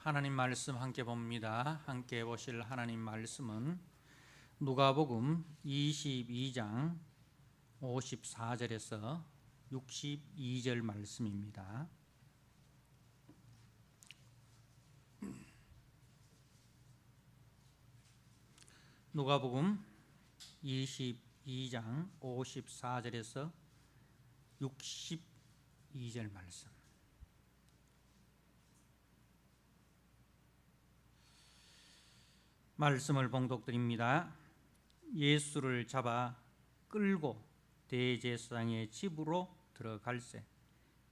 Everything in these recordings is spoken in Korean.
하나님 말씀 함께 봅니다. 함께 보실 하나님 말씀은 누가복음 22장 54절에서 62절 말씀입니다. 누가복음 22장 54절에서 62절 말씀. 말씀을 봉독드립니다. 예수를 잡아 끌고 대제사장의 집으로 들어갈새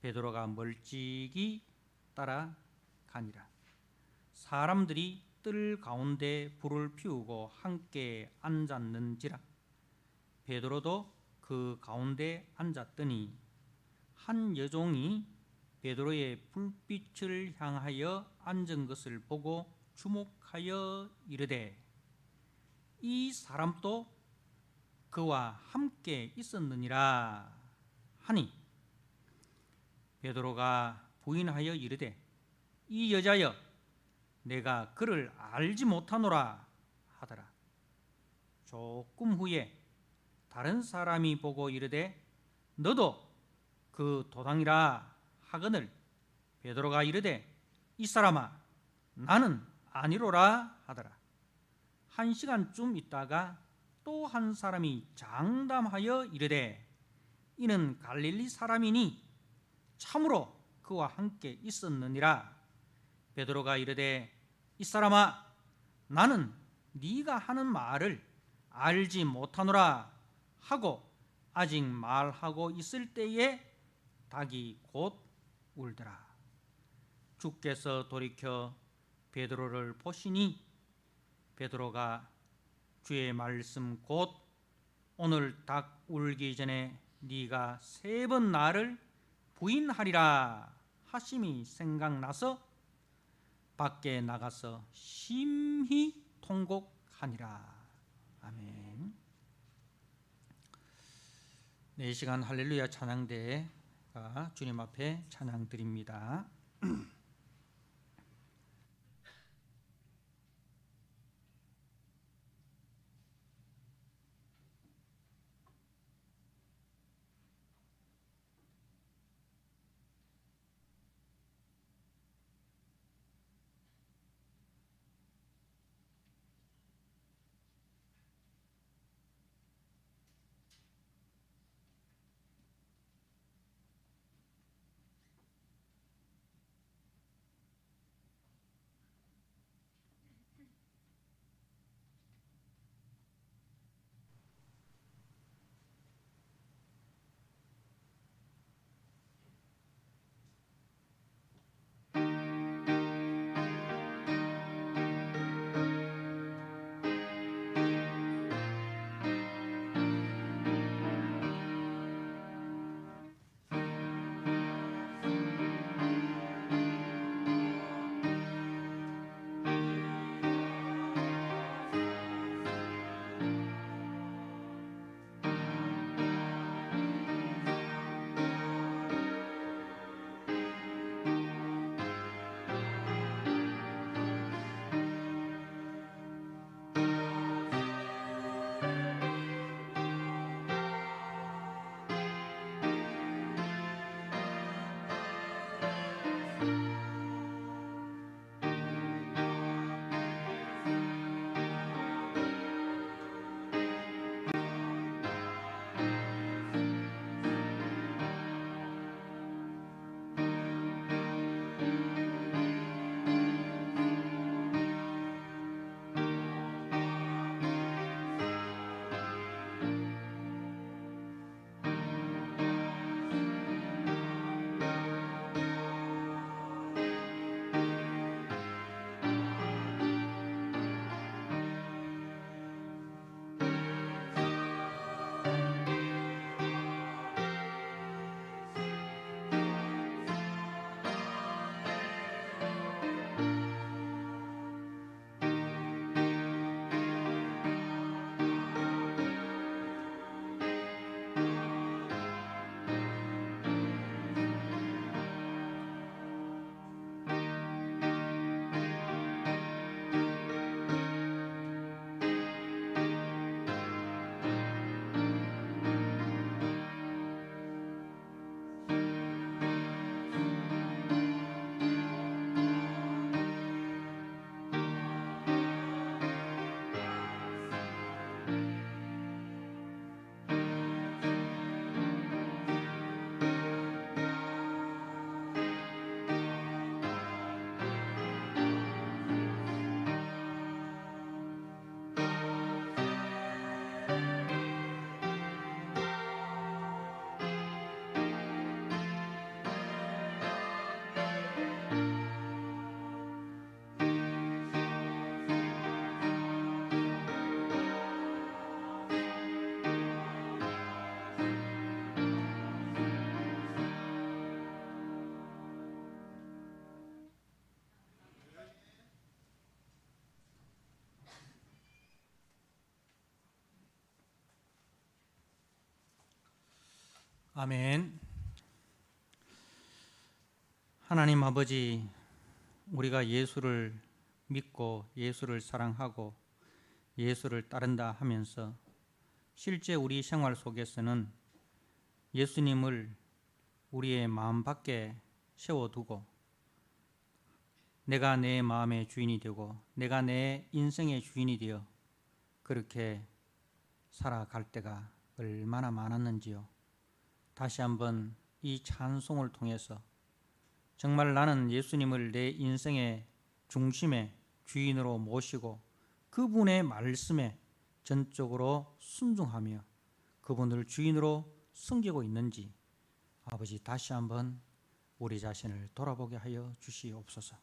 베드로가 멀찍이 따라가니라. 사람들이 뜰 가운데 불을 피우고 함께 앉았는지라. 베드로도 그 가운데 앉았더니 한 여종이 베드로의 불빛을 향하여 앉은 것을 보고 주목하여 이르되 이 사람도 그와 함께 있었느니라 하니, 베드로가 부인하여 이르되 이 여자여, 내가 그를 알지 못하노라 하더라. 조금 후에 다른 사람이 보고 이르되 너도 그 도당이라 하거늘, 베드로가 이르되 이 사람아, 나는 아니로라 하더라. 1시간쯤 있다가 또 한 사람이 장담하여 이르되 이는 갈릴리 사람이니 참으로 그와 함께 있었느니라. 베드로가 이르되 이 사람아, 나는 네가 하는 말을 알지 못하노라 하고 아직 말하고 있을 때에 닭이 곧 울더라. 주께서 돌이켜 베드로를 보시니 베드로가 주의 말씀 곧 오늘 닭 울기 전에 네가 3번 나를 부인하리라 하심이 생각나서 밖에 나가서 심히 통곡하니라. 아멘. 4시간 할렐루야 찬양대가 주님 앞에 찬양드립니다. 아멘. 하나님 아버지, 우리가 예수를 믿고 예수를 사랑하고 예수를 따른다 하면서 실제 우리 생활 속에서는 예수님을 우리의 마음 밖에 세워두고 내가 내 마음의 주인이 되고 내가 내 인생의 주인이 되어 그렇게 살아갈 때가 얼마나 많았는지요. 다시 한번 이 찬송을 통해서 정말 나는 예수님을 내 인생의 중심의 주인으로 모시고 그분의 말씀에 전적으로 순종하며 그분을 주인으로 섬기고 있는지 아버지 다시 한번 우리 자신을 돌아보게 하여 주시옵소서.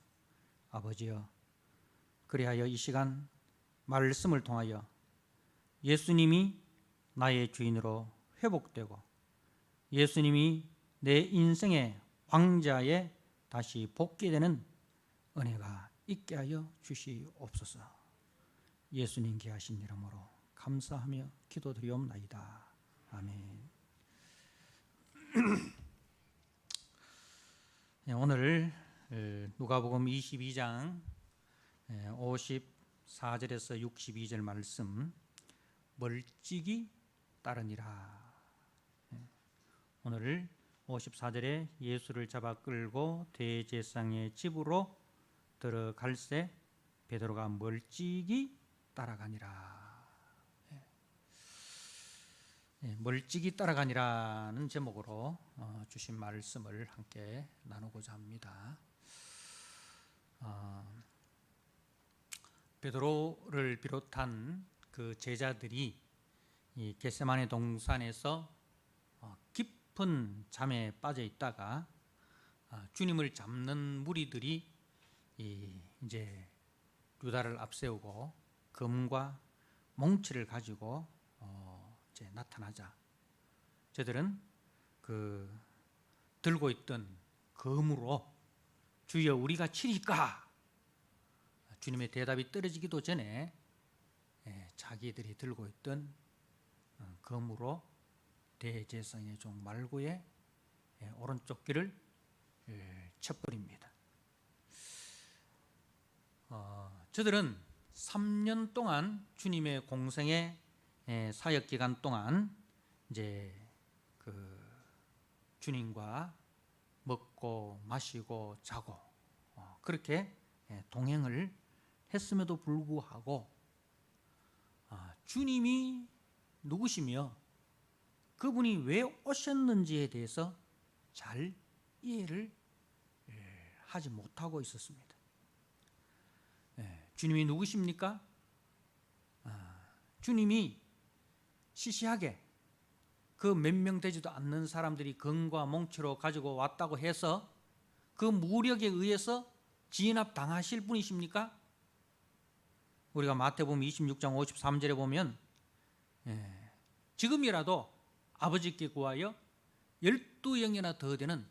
아버지여, 그리하여 이 시간 말씀을 통하여 예수님이 나의 주인으로 회복되고 예수님이 내 인생의 왕자에 다시 복귀되는 은혜가 있게 하여 주시옵소서. 예수님 귀하신 이름으로 감사하며 기도드리옵나이다. 아멘. 오늘 누가복음 22장 54절에서 62절 말씀, 멀찍이 따르니라. 오늘 54절에 예수를 잡아 끌고 대제사장의 집으로 들어갈새 베드로가 멀찍이 따라가니라. 멀찍이 따라가니라는 제목으로 주신 말씀을 함께 나누고자 합니다. 베드로를 비롯한 그 제자들이 이 겟세마네 동산에서 깊은 잠에 빠져 있다가 주님을 잡는 무리들이 이제 유다를 앞세우고 검과 몽치를 가지고 이제 나타나자 저들은 그 들고 있던 검으로 주여 우리가 치리까? 주님의 대답이 떨어지기도 전에 자기들이 들고 있던 검으로 대제사장의 종 말고의 오른쪽 귀를 쳐버립니다. 저들은 3년 동안 주님의 공생의 사역 기간 동안 이제 그 주님과 먹고 마시고 자고 그렇게 동행을 했음에도 불구하고 주님이 누구시며 그분이 왜 오셨는지에 대해서 잘 이해를 하지 못하고 있었습니다. 주님이 누구십니까? 주님이 시시하게 그 몇 명 되지도 않는 사람들이 검과 몽치로 가지고 왔다고 해서 그 무력에 의해서 진압당하실 분이십니까? 우리가 마태복음 26장 53절에 보면 지금이라도 아버지께 구하여 12영이나 더 되는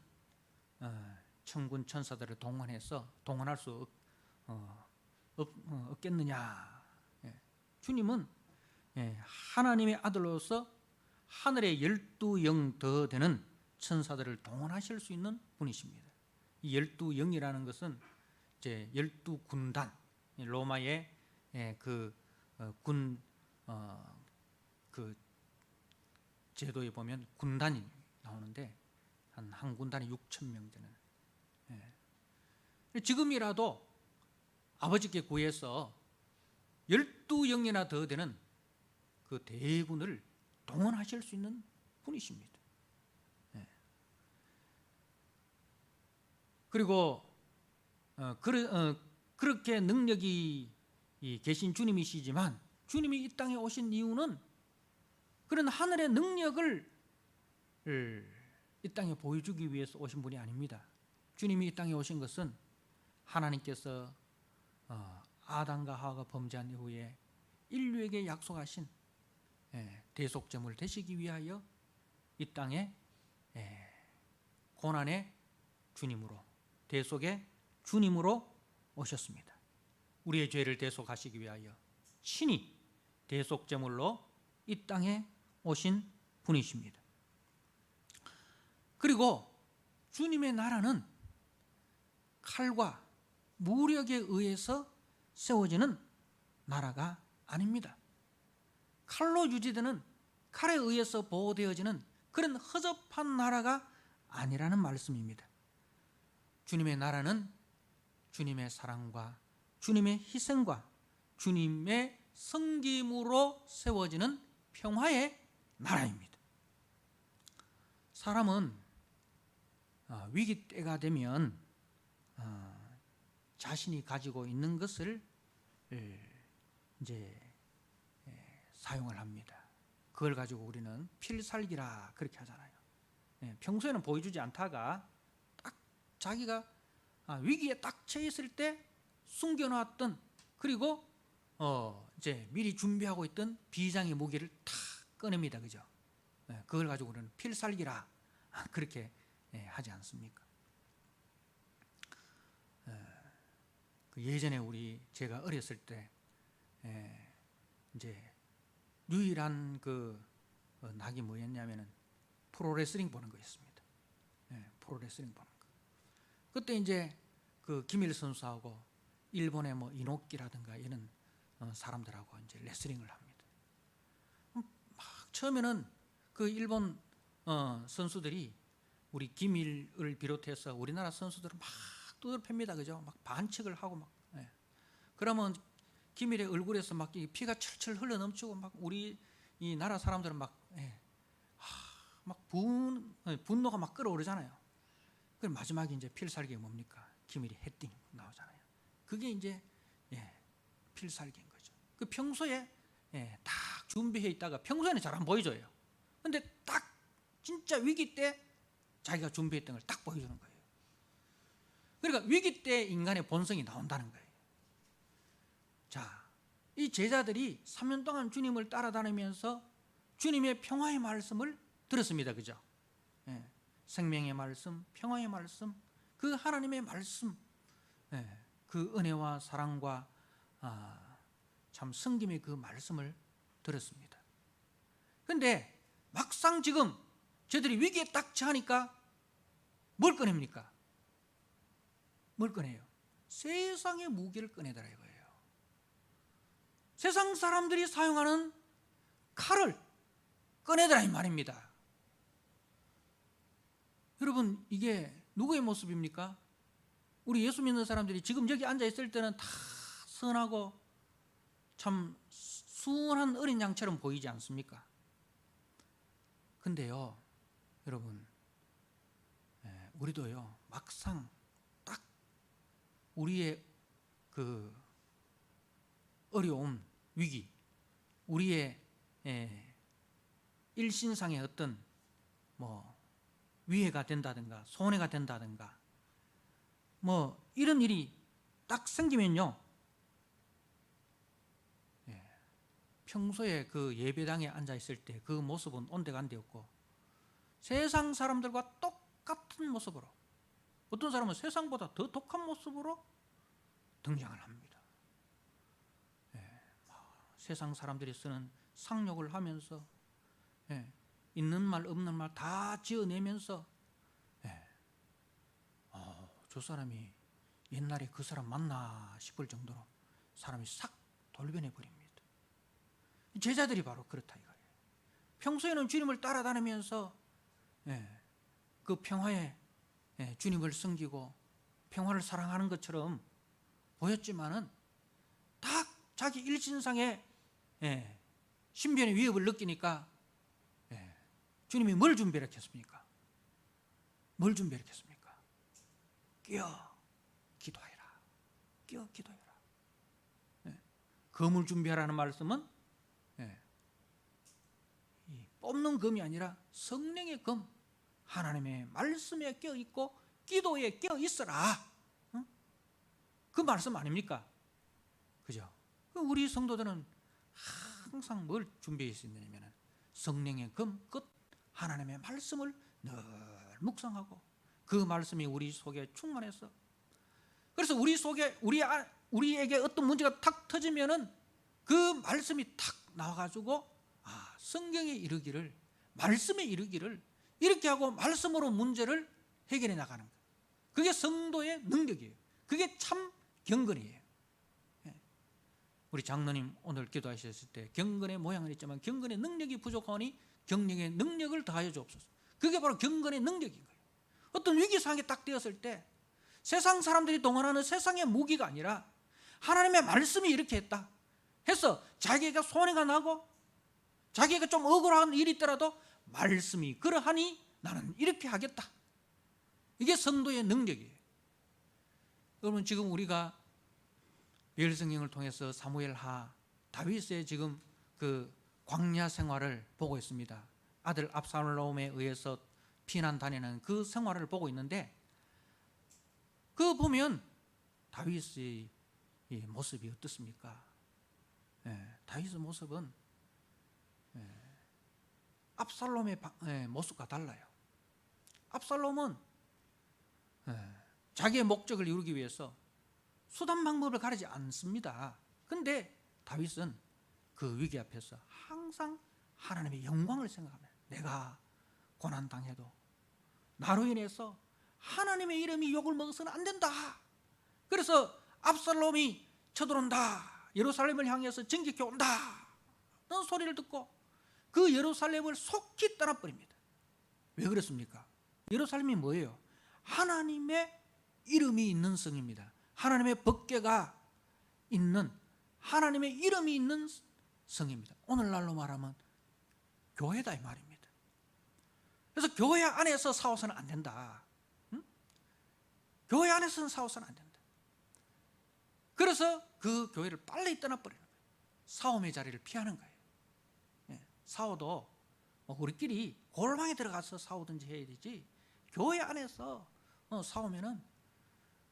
천군 천사들을 동원할 수 없겠느냐. 주님은 하나님의 아들로서 하늘에 12영 더 되는 천사들을 동원하실 수 있는 분이십니다. 이 12영이라는 것은 이제 12군단, 로마의 그 제도에 보면 군단이 나오는데 한 군단이 6,000명 되는. 지금이라도 아버지께 구해서 12영이나 더 되는 그 대군을 동원하실 수 있는 분이십니다. 그리고 그렇게 능력이 계신 주님이시지만 주님이 이 땅에 오신 이유는 그런 하늘의 능력을 이 땅에 보여주기 위해서 오신 분이 아닙니다. 주님이 이 땅에 오신 것은 하나님께서 아담과 하와가 범죄한 이후에 인류에게 약속하신 대속제물 되시기 위하여 이 땅에 고난의 주님으로, 대속의 주님으로 오셨습니다. 우리의 죄를 대속하시기 위하여 친히 대속제물로 이 땅에 오신 분이십니다. 그리고 주님의 나라는 칼과 무력에 의해서 세워지는 나라가 아닙니다. 칼로 유지되는, 칼에 의해서 보호되어지는 그런 허접한 나라가 아니라는 말씀입니다. 주님의 나라는 주님의 사랑과 주님의 희생과 주님의 섬김으로 세워지는 평화의 나라입니다. 사람은 위기 때가 되면 자신이 가지고 있는 것을 이제 사용을 합니다. 그걸 가지고 우리는 필살기라 그렇게 하잖아요. 평소에는 보여주지 않다가 딱 자기가 위기에 딱 처해 있을 때 숨겨놨던, 그리고 이제 미리 준비하고 있던 비장의 무기를 탁 꺼냅니다. 그죠? 그걸 가지고 우리는 필살기라 그렇게 하지 않습니까? 예전에 제가 어렸을 때 이제 유일한 그 낙이 뭐였냐면은 프로레슬링 보는 거였습니다. 프로레슬링 보는 거. 그때 이제 그 김일 선수하고 일본의 뭐 이노키라든가 이런 사람들하고 이제 레슬링을 합니다. 막 처음에는 그 일본 선수들이 우리 김일을 비롯해서 우리나라 선수들을 막 두들팹니다. 그죠? 막 반칙을 하고 막. 그러면 김일의 얼굴에서 막 피가 철철 흘러 넘치고 막 우리 이 나라 사람들은 막 분노가 막 끓어오르잖아요. 그럼 마지막에 이제 필살기가 뭡니까? 김일이 헤딩 나오잖아요. 그게 이제 필살기인 거죠. 그 평소에 딱 준비해 있다가 평소에는 잘 안 보여줘요. 근데 딱 진짜 위기 때 자기가 준비했던 걸 딱 보여주는 거예요. 그러니까 위기 때 인간의 본성이 나온다는 거예요. 자, 이 제자들이 3년 동안 주님을 따라다니면서 주님의 평화의 말씀을 들었습니다. 그죠? 생명의 말씀, 평화의 말씀, 그 하나님의 말씀, 그 은혜와 사랑과 참 성김의 그 말씀을 들었습니다. 그런데 막상 지금 저들이 위기에 딱 처하니까 뭘 꺼냅니까? 뭘 꺼내요? 세상의 무기를 꺼내더라 이거예요. 세상 사람들이 사용하는 칼을 꺼내더라 이 말입니다. 여러분, 이게 누구의 모습입니까? 우리 예수 믿는 사람들이 지금 여기 앉아 있을 때는 다 선하고 참 순한 어린 양처럼 보이지 않습니까? 근데요, 여러분, 우리도요 막상 딱 우리의 그 어려움, 위기, 우리의 일신상의 어떤 뭐 위해가 된다든가 손해가 된다든가 뭐 이런 일이 딱 생기면요, 평소에 그 예배당에 앉아 있을 때 그 모습은 온데간데 없고 세상 사람들과 똑같은 모습으로, 어떤 사람은 세상보다 더 독한 모습으로 등장을 합니다. 세상 사람들이 쓰는 상욕을 하면서 있는 말 없는 말 다 지어내면서 저 사람이 옛날에 그 사람 맞나 싶을 정도로 사람이 싹 돌변해 버립니다. 제자들이 바로 그렇다 이거예요. 평소에는 주님을 따라다니면서 그 평화에 주님을 섬기고 평화를 사랑하는 것처럼 보였지만은 딱 자기 일신상의 신변의 위협을 느끼니까 주님이 뭘 준비했겠습니까? 뭘 준비했겠습니까? 끼어 기도해라. 끼어 기도해라. 검을 준비하라는 말씀은 이 뽑는 검이 아니라 성령의 검, 하나님의 말씀에 끼어 있고 기도에 끼어 있어라. 그 말씀 아닙니까? 그죠? 우리 성도들은 항상 뭘 준비해 있느냐면 성령의 검, 끝 하나님의 말씀을 늘 묵상하고 그 말씀이 우리 속에 충만해서, 그래서 우리 속에 우리에게 어떤 문제가 탁 터지면은 그 말씀이 탁 나와가지고 성경에 이르기를, 말씀에 이르기를 이렇게 하고 말씀으로 문제를 해결해 나가는 거예요. 그게 성도의 능력이에요. 그게 참 경건이에요. 우리 장로님 오늘 기도하셨을 때 경건의 모양은 있지만 경건의 능력이 부족하니 경력의 능력을 더하여 주옵소서. 그게 바로 경건의 능력인 거예요. 어떤 위기상황이 딱 되었을 때 세상 사람들이 동원하는 세상의 무기가 아니라 하나님의 말씀이 이렇게 했다 해서 자기가 손해가 나고 자기가 좀 억울한 일이 있더라도 말씀이 그러하니 나는 이렇게 하겠다. 이게 성도의 능력이에요. 여러분, 지금 우리가 요엘성경을 통해서 사무엘하 다윗의 지금 그 광야 생활을 보고 있습니다. 아들 압살롬에 의해서 피난 다니는 그 생활을 보고 있는데, 그 보면 다윗의 모습이 어떻습니까? 다윗의 모습은 압살롬의 모습과 달라요. 압살롬은 자기의 목적을 이루기 위해서 수단 방법을 가리지 않습니다. 그런데 다윗은 그 위기 앞에서 항상 하나님의 영광을 생각합니다. 내가 고난당해도 나로 인해서 하나님의 이름이 욕을 먹어서는 안 된다. 그래서 압살롬이 쳐들어온다, 예루살렘을 향해서 진격해 온다 는 소리를 듣고 그 예루살렘을 속히 떠나버립니다. 왜 그렇습니까? 예루살렘이 뭐예요? 하나님의 이름이 있는 성입니다. 하나님의 법궤가 있는, 하나님의 이름이 있는 성입니다. 오늘날로 말하면 교회다 이 말입니다. 그래서 교회 안에서 싸워서는 안 된다. 교회 안에서는 싸워서는 안 된다. 그래서 그 교회를 빨리 떠나버리는 거예요. 싸움의 자리를 피하는 거예요. 싸워도 우리끼리 골방에 들어가서 싸우든지 해야 되지, 교회 안에서 싸우면은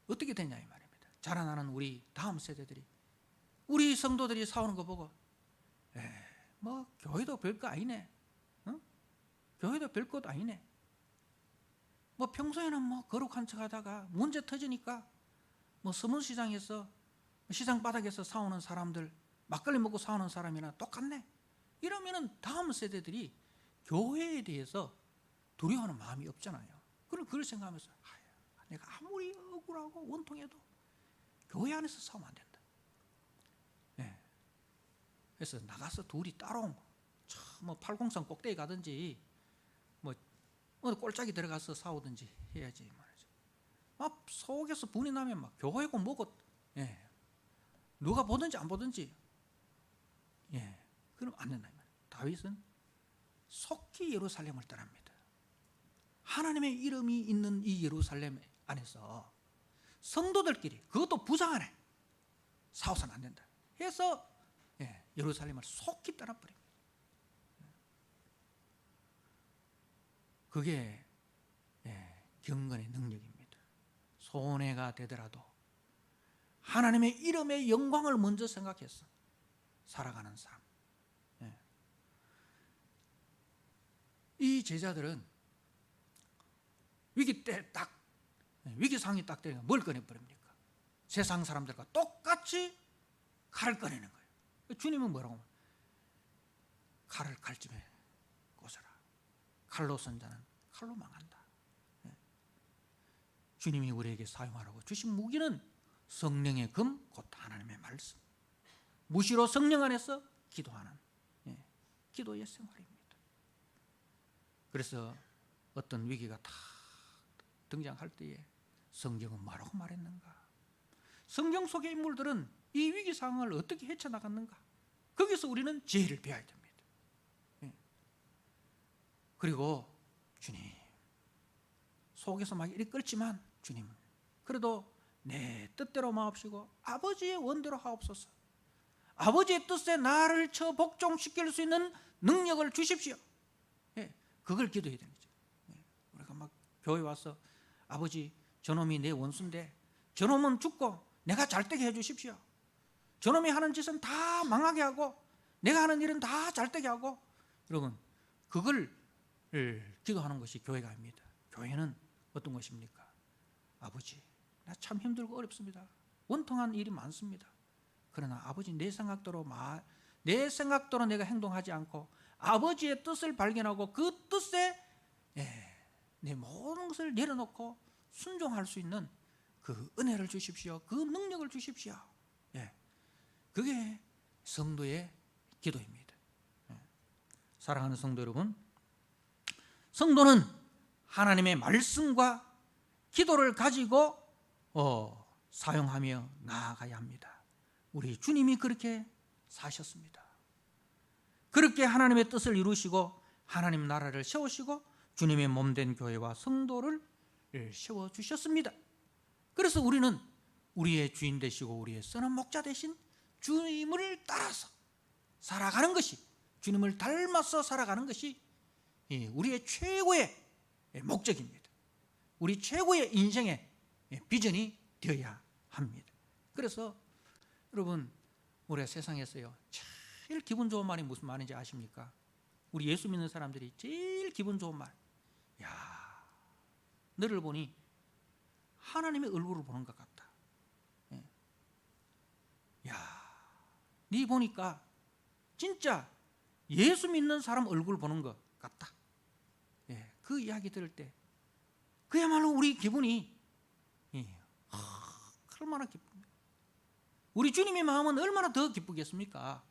어떻게 되냐 이 말입니다. 자라나는 우리 다음 세대들이, 우리 성도들이 싸우는 거 보고 뭐 교회도 별거 아니네, 교회도 별것 아니네, 뭐 평소에는 뭐 거룩한 척 하다가 문제 터지니까 뭐 서문시장에서 시장 바닥에서 싸우는 사람들, 막걸리 먹고 싸우는 사람이나 똑같네, 이러면은 다음 세대들이 교회에 대해서 두려워하는 마음이 없잖아요. 그럼 그걸 생각하면서 내가 아무리 억울하고 원통해도 교회 안에서 싸우면 안 된다. 그래서 나가서 둘이 따로 뭐 팔공산 꼭대기 가든지 뭐 어느 꼴짝이 들어가서 싸우든지 해야지 말이죠. 막 속에서 분이 나면 막 교회고 뭐고 누가 보든지 안 보든지 그럼 안 된다. 다윗은 속히 예루살렘을 떠납니다. 하나님의 이름이 있는 이 예루살렘 안에서 성도들끼리, 그것도 부장 안에 싸워서는 안 된다 해서 예루살렘을 속히 떠나버립니다. 그게 경건의 능력입니다. 손해가 되더라도 하나님의 이름의 영광을 먼저 생각해서 살아가는 삶. 이 제자들은 위기 때 딱, 위기상이 딱 되니까 뭘 꺼내버립니까? 세상 사람들과 똑같이 칼을 꺼내는 거예요. 주님은 뭐라고 하면 칼을 칼집에 꽂아라. 칼로 선 자는 칼로 망한다. 주님이 우리에게 사용하라고 주신 무기는 성령의 금, 곧 하나님의 말씀. 무시로 성령 안에서 기도하는 기도의 생활입니다. 그래서 어떤 위기가 다 등장할 때에 성경은 뭐라고 말했는가? 성경 속의 인물들은 이 위기 상황을 어떻게 헤쳐나갔는가? 거기서 우리는 지혜를 배워야 됩니다. 그리고 주님, 속에서 막 이리 끓지만 주님, 그래도 내 뜻대로 마옵시고 아버지의 원대로 하옵소서. 아버지의 뜻에 나를 처 복종시킬 수 있는 능력을 주십시오. 그걸 기도해야 되는 거죠. 우리가 막 교회 와서 아버지, 저놈이 내 원수인데 저놈은 죽고 내가 잘되게 해주십시오. 저놈이 하는 짓은 다 망하게 하고 내가 하는 일은 다 잘되게 하고, 여러분 그걸 기도하는 것이 교회가 아닙니다. 교회는 어떤 것입니까? 아버지, 나 참 힘들고 어렵습니다. 원통한 일이 많습니다. 그러나 아버지, 내 생각대로 내가 행동하지 않고 아버지의 뜻을 발견하고 그 뜻에 내 모든 것을 내려놓고 순종할 수 있는 그 은혜를 주십시오. 그 능력을 주십시오. 그게 성도의 기도입니다. 사랑하는 성도 여러분, 성도는 하나님의 말씀과 기도를 가지고 사용하며 나아가야 합니다. 우리 주님이 그렇게 사셨습니다. 그렇게 하나님의 뜻을 이루시고 하나님 나라를 세우시고 주님의 몸된 교회와 성도를 세워주셨습니다. 그래서 우리는 우리의 주인 되시고 우리의 선한 목자 되신 주님을 따라서 살아가는 것이, 주님을 닮아서 살아가는 것이 우리의 최고의 목적입니다. 우리 최고의 인생의 비전이 되어야 합니다. 그래서 여러분, 우리가 세상에서요 제일 기분 좋은 말이 무슨 말인지 아십니까? 우리 예수 믿는 사람들이 제일 기분 좋은 말, 야, 너를 보니 하나님의 얼굴을 보는 것 같다. 야, 네 보니까 진짜 예수 믿는 사람 얼굴 보는 것 같다. 그 이야기 들을 때 그야말로 우리 기분이 얼마나 기쁩니다. 우리 주님의 마음은 얼마나 더 기쁘겠습니까?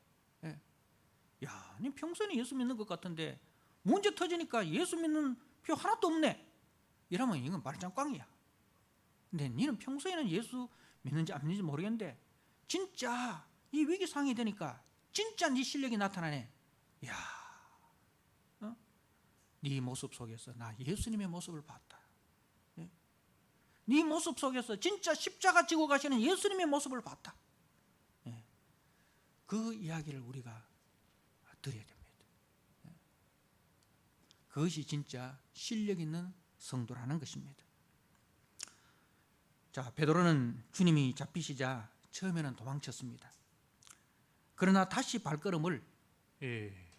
야, 니 평소에는 예수 믿는 것 같은데 문제 터지니까 예수 믿는 표 하나도 없네. 이러면 이건 말짱꽝이야. 근데 니는 평소에는 예수 믿는지 안 믿는지 모르겠는데 진짜 이 위기 상황이 되니까 진짜 네 실력이 나타나네. 야, 네 모습 속에서 나 예수님의 모습을 봤다. 네 모습 속에서 진짜 십자가 지고 가시는 예수님의 모습을 봤다. 그 이야기를 우리가 드려야 됩니다. 그것이 진짜 실력 있는 성도라는 것입니다. 자, 베드로는 주님이 잡히시자 처음에는 도망쳤습니다. 그러나 다시 발걸음을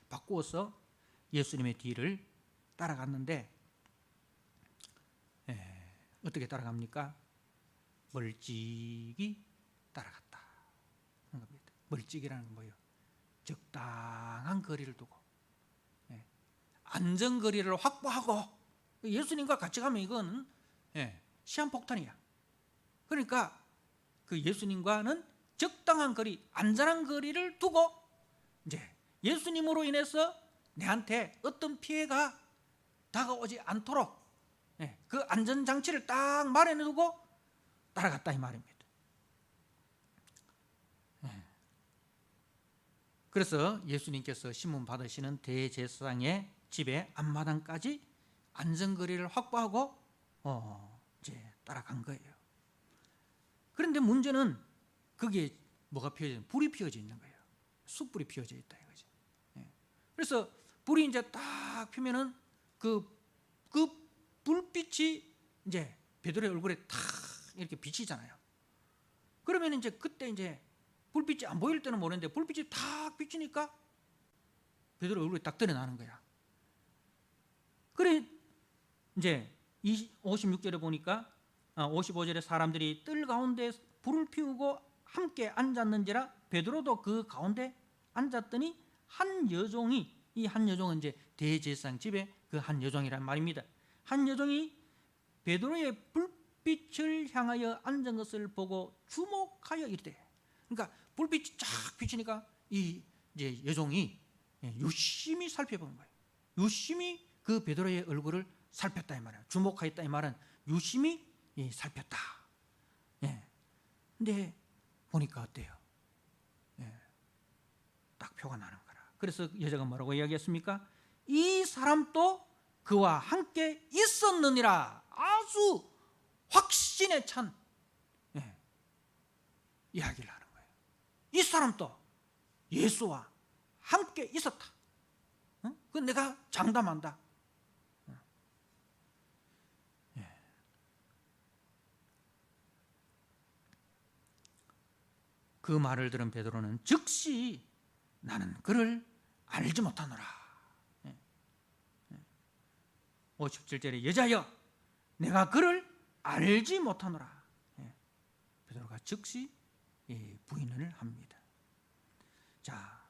바꾸어서 예수님의 뒤를 따라갔는데 어떻게 따라갑니까? 멀찍이 따라갔다. 멀찍이라는 건 뭐예요? 적당한 거리를 두고 안전거리를 확보하고, 예수님과 같이 가면 이건 시한폭탄이야. 그러니까 그 예수님과는 적당한 거리, 안전한 거리를 두고 이제 예수님으로 인해서 내한테 어떤 피해가 다가오지 않도록 그 안전장치를 딱 마련해두고 따라갔다 이 말입니다. 그래서 예수님께서 신문 받으시는 대제사장의 집의 앞마당까지 안전거리를 확보하고 이제 따라간 거예요. 그런데 문제는 거기에 뭐가 피어져? 불이 피어져 있는 거예요. 숯불이 피어져 있다 이거죠. 그래서 불이 이제 딱 피면은 그 불빛이 이제 베드로의 얼굴에 탁 이렇게 비치잖아요. 그러면 이제 그때 이제 불빛이 안 보일 때는 모르는데 불빛이 탁 비치니까 베드로 얼굴이 딱 드러나는 거야. 그래 이제 56절에 보니까 55절에 사람들이 뜰 가운데 불을 피우고 함께 앉았는지라 베드로도 그 가운데 앉았더니 한 여종이, 이 한 여종은 이제 대제사장 집에 그 한 여종이란 말입니다. 한 여종이 베드로의 불빛을 향하여 앉은 것을 보고 주목하여 이르되, 그러니까 불빛이 쫙 비치니까 이 이제 여종이 유심히 살펴본 거예요. 유심히 그 베드로의 얼굴을 살폈다 이 말이에요. 주목하였다 이 말은 유심히 살폈다. 근데 보니까 어때요? 딱 표가 나는 거라. 그래서 여자가 뭐라고 이야기했습니까? 이 사람도 그와 함께 있었느니라. 아주 확신에 찬 이야기를 하는 거예요. 이 사람도 예수와 함께 있었다. 그건 내가 장담한다. 그 말을 들은 베드로는 즉시 나는 그를 알지 못하노라. 57절에 여자여 내가 그를 알지 못하노라. 베드로가 즉시 부인을 합니다. 자,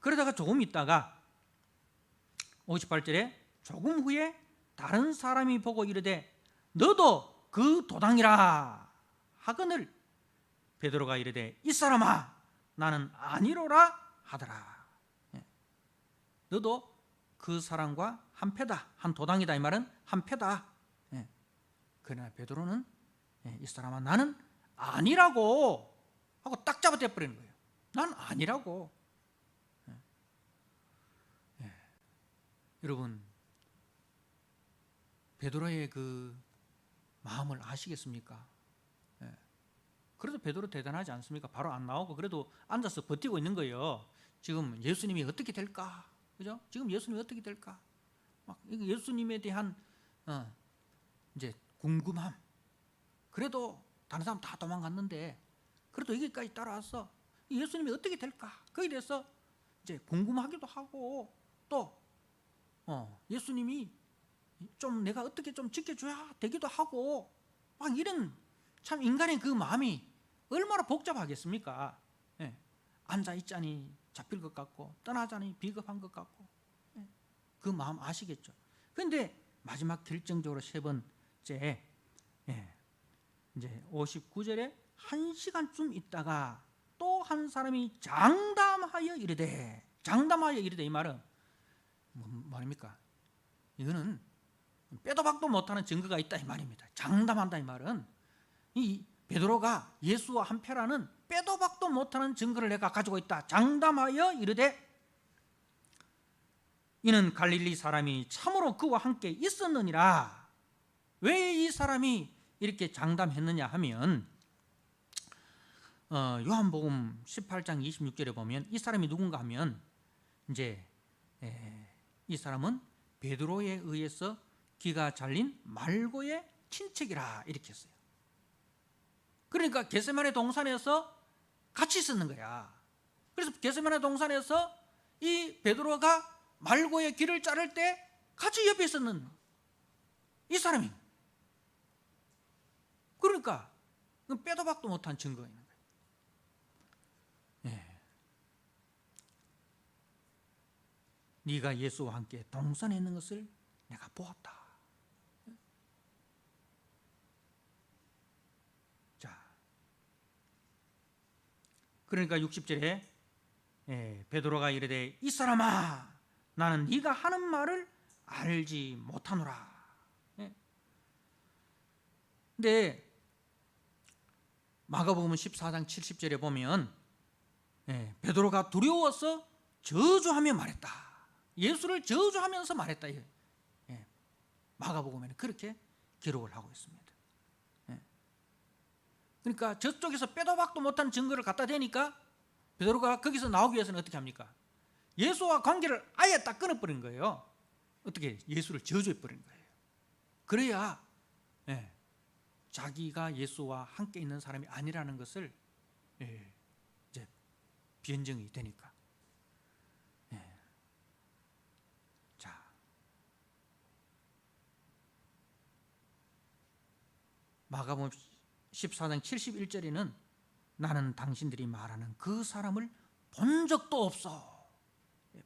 그러다가 조금 있다가 58절에 조금 후에 다른 사람이 보고 이르되 너도 그 도당이라 하거늘 베드로가 이르되 이 사람아 나는 아니로라 하더라. 너도 그 사람과 한 패다, 한 도당이다. 이 말은 한 패다. 그러나 베드로는 이 사람아 나는 아니라고 하고 딱 잡아대 버리는 거예요. 난 아니라고. 여러분, 베드로의 그 마음을 아시겠습니까? 그래도 베드로 대단하지 않습니까? 바로 안 나오고 그래도 앉아서 버티고 있는 거예요. 지금 예수님이 어떻게 될까? 그죠? 지금 예수님이 어떻게 될까? 막 예수님에 대한 이제 궁금함. 그래도 다른 사람 다 도망갔는데 그래도 여기까지 따라왔어. 예수님이 어떻게 될까? 거기에 대해서 이제 궁금하기도 하고 또 예수님이 좀 내가 어떻게 좀 지켜줘야 되기도 하고 막 이런 참 인간의 그 마음이 얼마나 복잡하겠습니까? 앉아 있자니 잡힐 것 같고 떠나자니 비겁한 것 같고 그 마음 아시겠죠? 그런데 마지막 결정적으로 세 번째 이제 59절에 1시간쯤 있다가 또 한 사람이 장담하여 이르되 이 말은 말입니까? 이거는 빼도 박도 못하는 증거가 있다 이 말입니다. 장담한다 이 말은 이 베드로가 예수와 한패라는 빼도 박도 못하는 증거를 내가 가지고 있다. 장담하여 이르되 이는 갈릴리 사람이 참으로 그와 함께 있었느니라. 왜 이 사람이 이렇게 장담했느냐 하면 요한복음 18장 26절에 보면 이 사람이 누군가 하면 이제 이 사람은 베드로에 의해서 기가 잘린 말고의 친척이라 이렇게 했어요. 그러니까 겟세마네 동산에서 같이 있었는 거야. 그래서 겟세마네 동산에서 이 베드로가 말고의 길을 자를 때 같이 옆에 있었는 이 사람이. 그러니까 빼도 박도 못한 증거가 있는 거예요. 네가 예수와 함께 동산에 있는 것을 내가 보았다. 자, 그러니까 60절에 베드로가 이르되 이 사람아 나는 네가 하는 말을 알지 못하노라. 근데 마가복음 14장 70절에 보면 베드로가 두려워서 저주하며 말했다. 예수를 저주하면서 말했다. 마가복음에는 그렇게 기록을 하고 있습니다. 그러니까 저쪽에서 빼도 박도 못한 증거를 갖다 대니까 베드로가 거기서 나오기 위해서는 어떻게 합니까? 예수와 관계를 아예 딱 끊어버린 거예요. 어떻게 예수를 저주해버린 거예요. 그래야 자기가 예수와 함께 있는 사람이 아니라는 것을 이제 변증이 되니까. 자, 마가복음 14장 71절에는 나는 당신들이 말하는 그 사람을 본 적도 없어.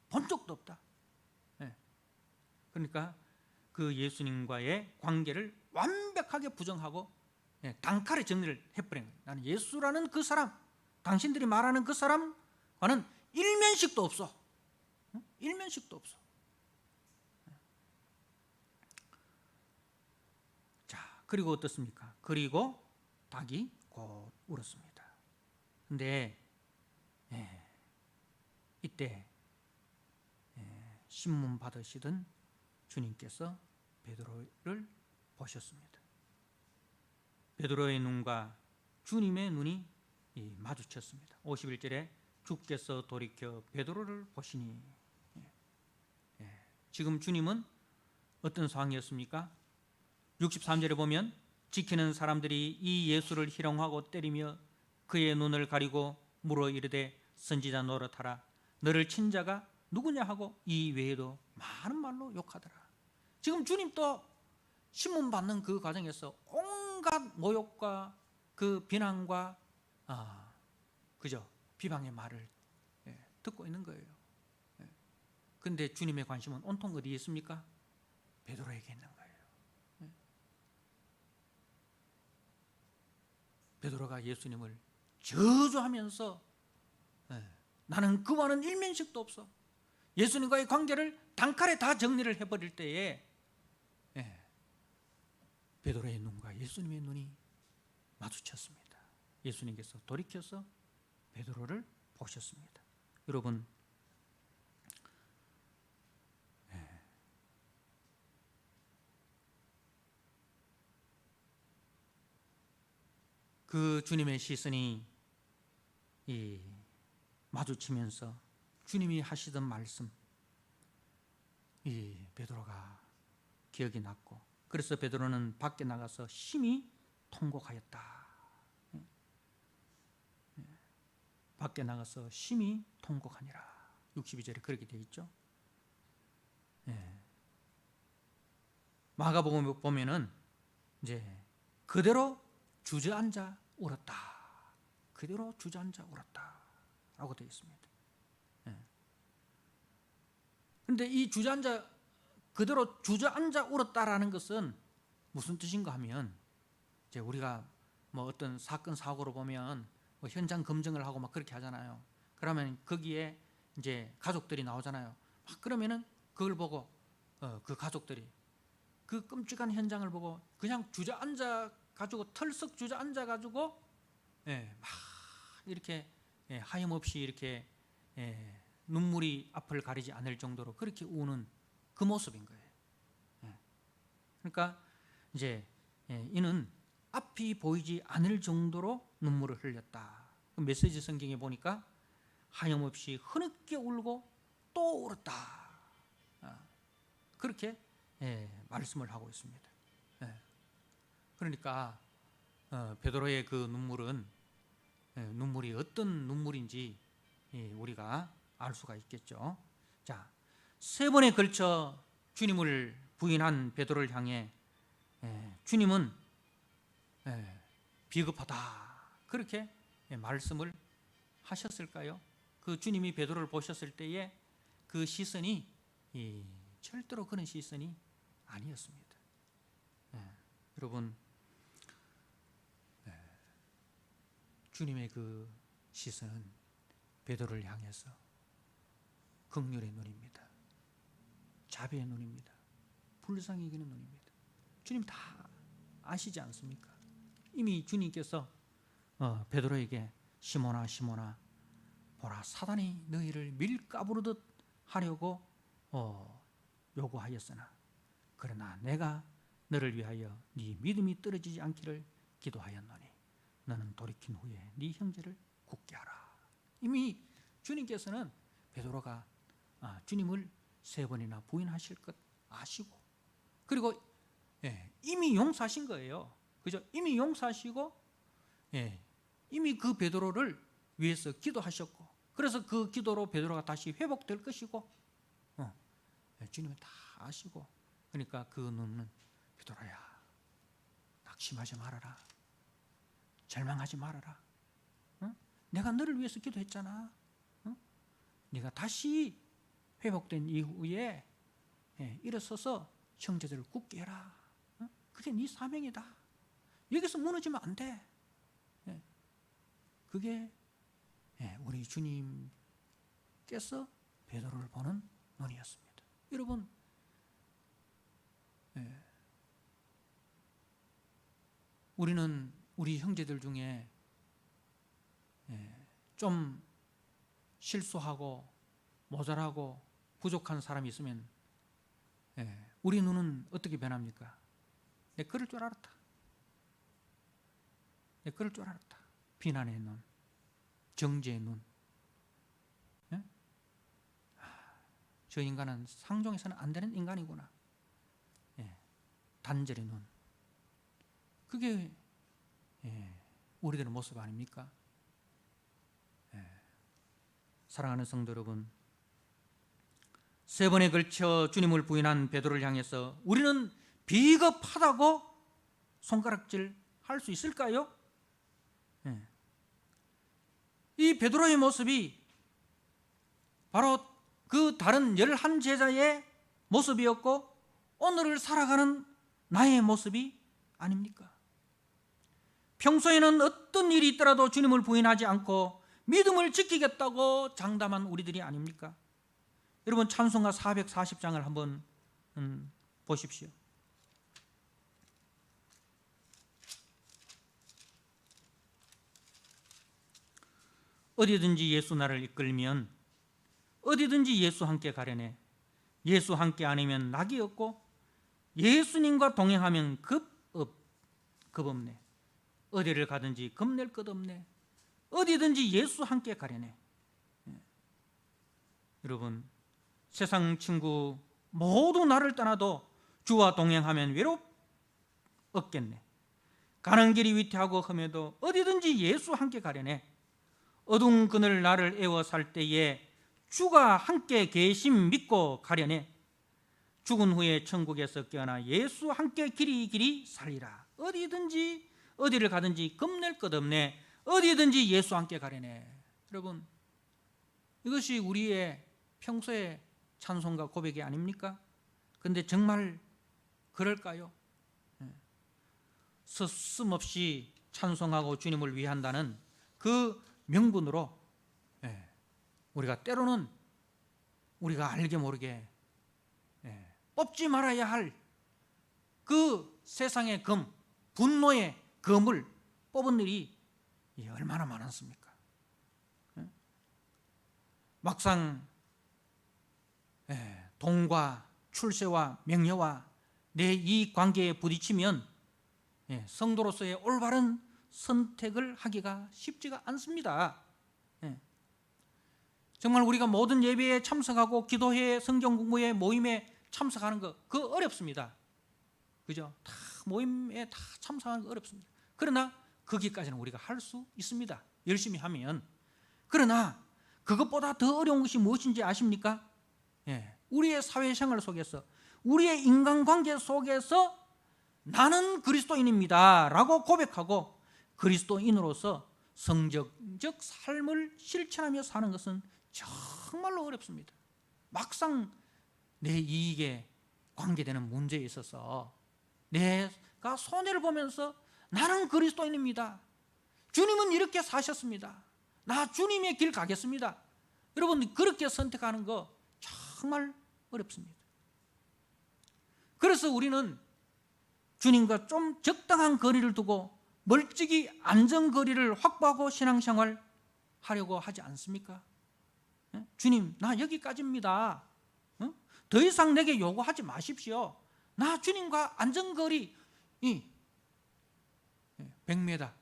본 적도 없다. 그러니까 그 예수님과의 관계를 완벽하게 부정하고 단칼에 정리를 해버린 거예요. 나는 예수라는 그 사람, 당신들이 말하는 그 사람과는 일면식도 없어. 일면식도 없어. 자, 그리고 어떻습니까? 그리고 닭이 곧 울었습니다. 근데 이때 신문 받으시던 주님께서 베드로를 보셨습니다. 베드로의 눈과 주님의 눈이 마주쳤습니다. 51절에 주께서 돌이켜 베드로를 보시니 지금 주님은 어떤 상황이었습니까? 63절에 보면 지키는 사람들이 이 예수를 희롱하고 때리며 그의 눈을 가리고 물어 이르되 선지자 노릇하라. 너를 친 자가 누구냐 하고 이 외에도 많은 말로 욕하더라. 지금 주님도 신문 받는 그 과정에서 온갖 모욕과 그 비난과 그죠? 비방의 말을 듣고 있는 거예요. 그런데 주님의 관심은 온통 어디에 있습니까? 베드로에게 있는 거예요. 베드로가 예수님을 저주하면서 나는 그와는 일면식도 없어. 예수님과의 관계를 단칼에 다 정리를 해버릴 때에 베드로의 눈과 예수님의 눈이 마주쳤습니다. 예수님께서 돌이켜서 베드로를 보셨습니다. 여러분, 그 주님의 시선이 마주치면서 주님이 하시던 말씀, 베드로가 기억이 났고, 그래서 베드로는 밖에 나가서 심히 통곡하였다. 밖에 나가서 심히 통곡하니라. 62절에 그렇게 되어 있죠. 마가복음 보면은 이제 그대로 주저앉아 울었다. 그대로 주저앉아 울었다 라고 되어 있습니다. 그런데 이 그대로 주저앉아 울었다라는 것은 무슨 뜻인가 하면, 이제 우리가 뭐 어떤 사건 사고로 보면 뭐 현장 검증을 하고 막 그렇게 하잖아요. 그러면 거기에 이제 가족들이 나오잖아요. 막 그러면은 그걸 보고 그 가족들이 그 끔찍한 현장을 보고 그냥 주저앉아 가지고 털썩 주저앉아 가지고 막 이렇게 하염없이 이렇게 눈물이 앞을 가리지 않을 정도로 그렇게 우는 그 모습인 거예요. 그러니까 이제 이는 앞이 보이지 않을 정도로 눈물을 흘렸다. 메시지 성경에 보니까 하염없이 흐느껴 울고 또 울었다. 그렇게 말씀을 하고 있습니다. 그러니까 베드로의 그 눈물은 눈물이 어떤 눈물인지 우리가 알 수가 있겠죠. 자, 3번에 걸쳐 주님을 부인한 베드로를 향해 주님은 비겁하다 그렇게 말씀을 하셨을까요? 그 주님이 베드로를 보셨을 때에 그 시선이 절대로 그런 시선이 아니었습니다. 여러분, 주님의 그 시선은 베드로를 향해서 긍휼의 눈입니다. 자비의 눈입니다. 불쌍히 여기는 눈입니다. 주님 다 아시지 않습니까? 이미 주님께서 베드로에게 시몬아 시몬아 보라 사단이 너희를 밀가부르듯 하려고 요구하였으나 그러나 내가 너를 위하여 네 믿음이 떨어지지 않기를 기도하였노니 너는 돌이킨 후에 네 형제를 굳게 하라. 이미 주님께서는 베드로가 주님을 3번이나 부인하실 것 아시고, 그리고 이미 용서하신 거예요. 그죠? 이미 용서하시고 이미 그 베드로를 위해서 기도하셨고, 그래서 그 기도로 베드로가 다시 회복될 것이고 주님은 다 아시고, 그러니까 그 눈은 베드로야 낙심하지 말아라. 절망하지 말아라. 내가 너를 위해서 기도했잖아. 네가 다시 회복된 이후에 일어서서 형제들을 굳게 해라. 그게 네 사명이다. 여기서 무너지면 안 돼. 그게 우리 주님께서 베드로를 보는 눈이었습니다. 여러분, 우리는 우리 형제들 중에 좀 실수하고 모자라고 부족한 사람이 있으면 우리 눈은 어떻게 변합니까? 내 그럴 줄 알았다. 내 그럴 줄 알았다. 비난의 눈, 정죄의 눈. 저 인간은 상종해서는 안 되는 인간이구나. 단절의 눈. 그게 우리들의 모습 아닙니까? 사랑하는 성도 여러분, 3번에 걸쳐 주님을 부인한 베드로를 향해서 우리는 비겁하다고 손가락질 할 수 있을까요? 이 베드로의 모습이 바로 그 다른 11 제자의 모습이었고, 오늘을 살아가는 나의 모습이 아닙니까? 평소에는 어떤 일이 있더라도 주님을 부인하지 않고 믿음을 지키겠다고 장담한 우리들이 아닙니까? 여러분, 찬송가 440장을 한번 보십시오. 어디든지 예수 나를 이끌면 어디든지 예수 함께 가려네. 예수 함께 아니면 낙이 없고 예수님과 동행하면 겁 없네. 어디를 가든지 겁낼 것 없네. 어디든지 예수 함께 가려네. 여러분, 세상 친구 모두 나를 떠나도 주와 동행하면 없겠네. 가는 길이 위태하고 험해도 어디든지 예수 함께 가려네. 어두운 그늘 나를 애워 살 때에 주가 함께 계심 믿고 가려네. 죽은 후에 천국에서 깨어나 예수 함께 길이 살리라. 어디든지 어디를 가든지 겁낼 것 없네. 어디든지 예수 함께 가려네. 여러분, 이것이 우리의 평소의 찬송과 고백이 아닙니까? 근데 정말 그럴까요? 서슴없이 찬송하고 주님을 위한다는 그 명분으로 우리가 때로는 우리가 알게 모르게 뽑지 말아야 할 그 세상의 검, 분노의 검을 뽑은 일이 얼마나 많았습니까? 막상 돈과 출세와 명예와 내 이 관계에 부딪히면 성도로서의 올바른 선택을 하기가 쉽지가 않습니다. 정말 우리가 모든 예배에 참석하고 기도회에 성경 공부에 모임에 참석하는 거 그거 어렵습니다. 그죠? 다 모임에 다 참석하는 거 어렵습니다. 그러나 거기까지는 우리가 할 수 있습니다. 열심히 하면. 그러나 그것보다 더 어려운 것이 무엇인지 아십니까? 우리의 사회생활 속에서, 우리의 인간관계 속에서 나는 그리스도인입니다 라고 고백하고 그리스도인으로서 성적적 삶을 실천하며 사는 것은 정말로 어렵습니다. 막상 내 이익에 관계되는 문제에 있어서 내가 손해를 보면서 나는 그리스도인입니다, 주님은 이렇게 사셨습니다, 나 주님의 길 가겠습니다, 여러분 그렇게 선택하는 거 정말 어렵습니다. 그래서 우리는 주님과 좀 적당한 거리를 두고 멀찍이 안전거리를 확보하고 신앙생활 하려고 하지 않습니까? 주님, 나 여기까지입니다. 더 이상 내게 요구하지 마십시오. 나 주님과 안전거리 100m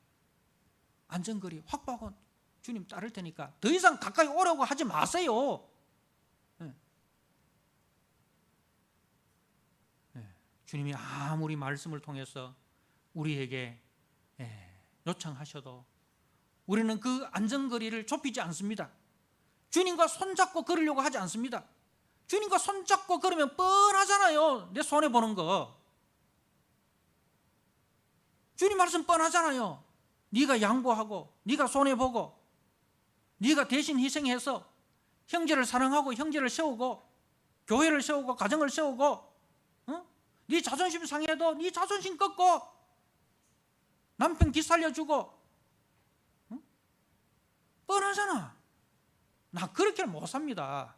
안전거리 확보하고 주님 따를 테니까 더 이상 가까이 오려고 하지 마세요. 주님이 아무리 말씀을 통해서 우리에게 요청하셔도 우리는 그 안전거리를 좁히지 않습니다. 주님과 손잡고 걸으려고 하지 않습니다. 주님과 손잡고 걸으면 뻔하잖아요. 내 손해 보는 거. 주님 말씀 뻔하잖아요. 네가 양보하고 네가 손해 보고 네가 대신 희생해서 형제를 사랑하고 형제를 세우고 교회를 세우고 가정을 세우고 네 자존심 상해도 네 자존심 꺾고 남편 기살려주고 뻔하잖아. 나 그렇게는 못 삽니다.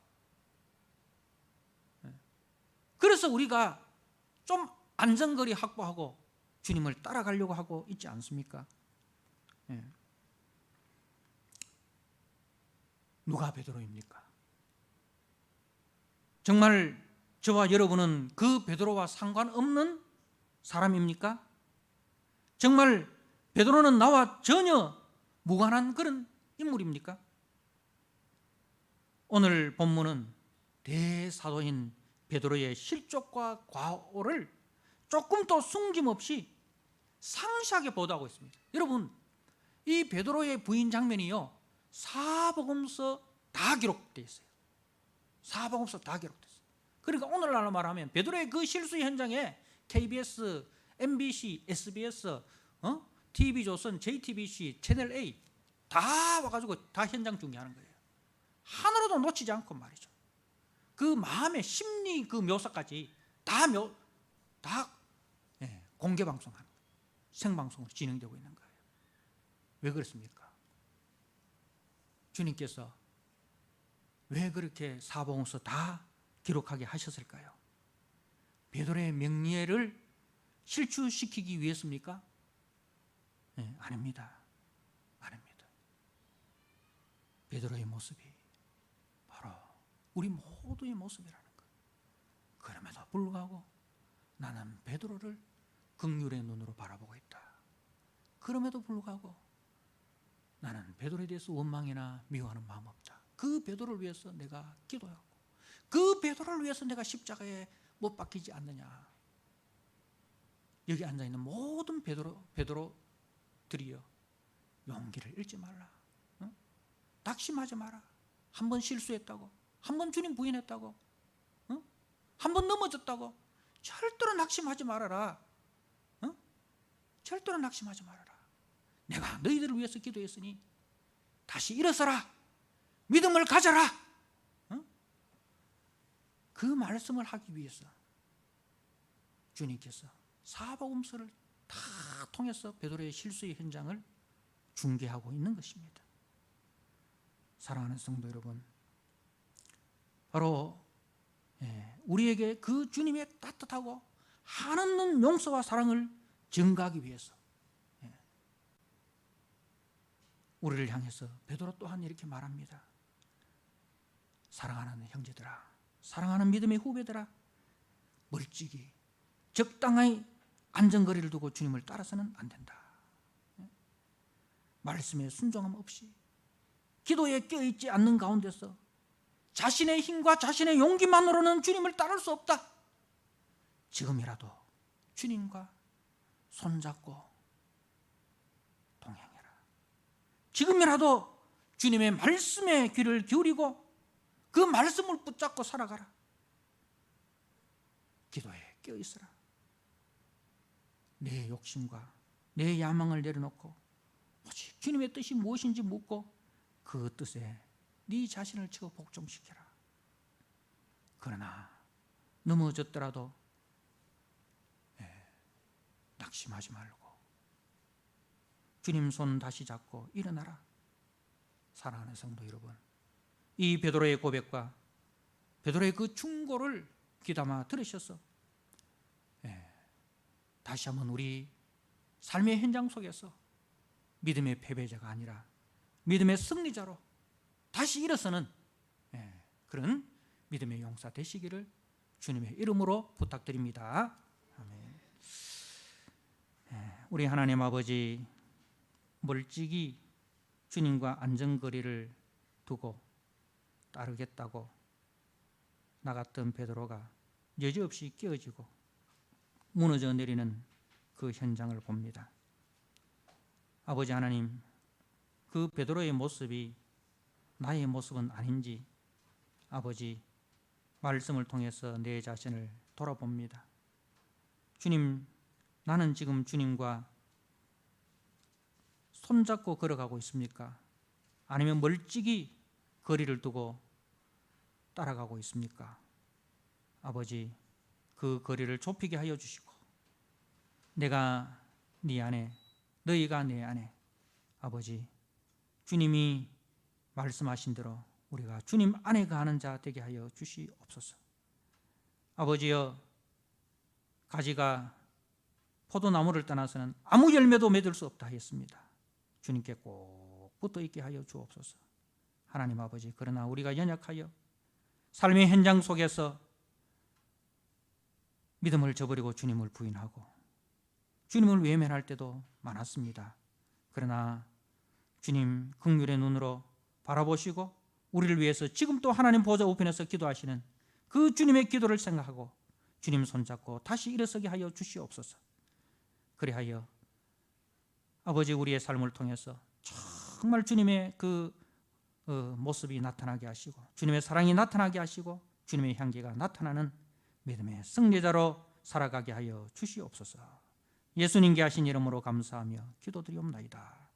그래서 우리가 좀 안전거리 확보하고 주님을 따라가려고 하고 있지 않습니까? 누가 베드로입니까? 정말 저와 여러분은 그 베드로와 상관없는 사람입니까? 정말 베드로는 나와 전혀 무관한 그런 인물입니까? 오늘 본문은 대사도인 베드로의 실족과 과오를 조금 더 숨김없이 상세하게 보도하고 있습니다. 여러분, 이 베드로의 부인 장면이요, 사복음서 다 기록되어 있어요. 사복음서 다 기록되어 있어요. 그러니까 오늘날로 말하면 베드로의 그 실수 현장에 KBS, MBC, SBS, TV조선, JTBC, 채널A 다 와가지고 다 현장 중계하는 거예요. 하나로도 놓치지 않고 말이죠. 그 마음의 심리 그 묘사까지 다 다 공개 방송하는 거예요. 생방송으로 진행되고 있는 거예요. 왜 그렇습니까? 주님께서 왜 그렇게 사복음서 다 기록하게 하셨을까요? 베드로의 명예를 실추시키기 위해서입니까? 아닙니다. 아닙니다. 베드로의 모습이 바로 우리 모두의 모습이라는 거예요. 그럼에도 불구하고 나는 베드로를 긍휼의 눈으로 바라보고 있다. 그럼에도 불구하고 나는 베드로에 대해서 원망이나 미워하는 마음 없다. 그 베드로를 위해서 내가 기도하고 그 베드로를 위해서 내가 십자가에 못 박히지 않느냐. 여기 앉아있는 모든 베드로들이여 용기를 잃지 말라. 낙심하지 마라. 한 번 실수했다고, 한 번 주님 부인했다고, 한 번 넘어졌다고 절대로 낙심하지 말아라. 절대로 낙심하지 말아라. 내가 너희들을 위해서 기도했으니 다시 일어서라. 믿음을 가져라. 그 말씀을 하기 위해서 주님께서 사복음서를 다 통해서 베드로의 실수의 현장을 중계하고 있는 것입니다. 사랑하는 성도 여러분, 바로 우리에게 그 주님의 따뜻하고 한없는 용서와 사랑을 증가하기 위해서 우리를 향해서 베드로 또한 이렇게 말합니다. 사랑하는 형제들아, 사랑하는 믿음의 후배들아, 멀찍이 적당히 안전거리를 두고 주님을 따라서는 안 된다. 말씀에 순종함 없이 기도에 껴있지 않는 가운데서 자신의 힘과 자신의 용기만으로는 주님을 따를 수 없다. 지금이라도 주님과 손잡고 동행해라. 지금이라도 주님의 말씀에 귀를 기울이고 그 말씀을 붙잡고 살아가라. 기도에 껴있어라. 내 욕심과 내 야망을 내려놓고 오직 주님의 뜻이 무엇인지 묻고 그 뜻에 네 자신을 치고 복종시켜라. 그러나 넘어졌더라도 낙심하지 말고 주님 손 다시 잡고 일어나라. 사랑하는 성도 여러분, 이 베드로의 고백과 베드로의 그 충고를 귀담아 들으셔서 다시 한번 우리 삶의 현장 속에서 믿음의 패배자가 아니라 믿음의 승리자로 다시 일어서는 그런 믿음의 용사 되시기를 주님의 이름으로 부탁드립니다. 아멘. 우리 하나님 아버지, 멀찍이 주님과 안전거리를 두고 따르겠다고 나갔던 베드로가 여지없이 깨어지고 무너져 내리는 그 현장을 봅니다. 아버지 하나님, 그 베드로의 모습이 나의 모습은 아닌지 아버지 말씀을 통해서 내 자신을 돌아봅니다. 주님, 나는 지금 주님과 손잡고 걸어가고 있습니까? 아니면 멀찍이 거리를 두고 따라가고 있습니까? 아버지, 그 거리를 좁히게 하여 주시고 내가 네 안에, 너희가 내 안에, 아버지 주님이 말씀하신 대로 우리가 주님 안에 거하는 자 되게 하여 주시옵소서. 아버지여, 가지가 포도나무를 떠나서는 아무 열매도 맺을 수 없다 했습니다. 주님께 꼭 붙어 있게 하여 주옵소서. 하나님 아버지, 그러나 우리가 연약하여 삶의 현장 속에서 믿음을 저버리고 주님을 부인하고 주님을 외면할 때도 많았습니다. 그러나 주님 긍휼의 눈으로 바라보시고 우리를 위해서 지금 또 하나님 보좌 우편에서 기도하시는 그 주님의 기도를 생각하고 주님 손잡고 다시 일어서게 하여 주시옵소서. 그리하여 아버지, 우리의 삶을 통해서 정말 주님의 그 모습이 나타나게 하시고 주님의 사랑이 나타나게 하시고 주님의 향기가 나타나는 믿음의 승리자로 살아가게 하여 주시옵소서. 예수님께 하신 이름으로 감사하며 기도드리옵나이다.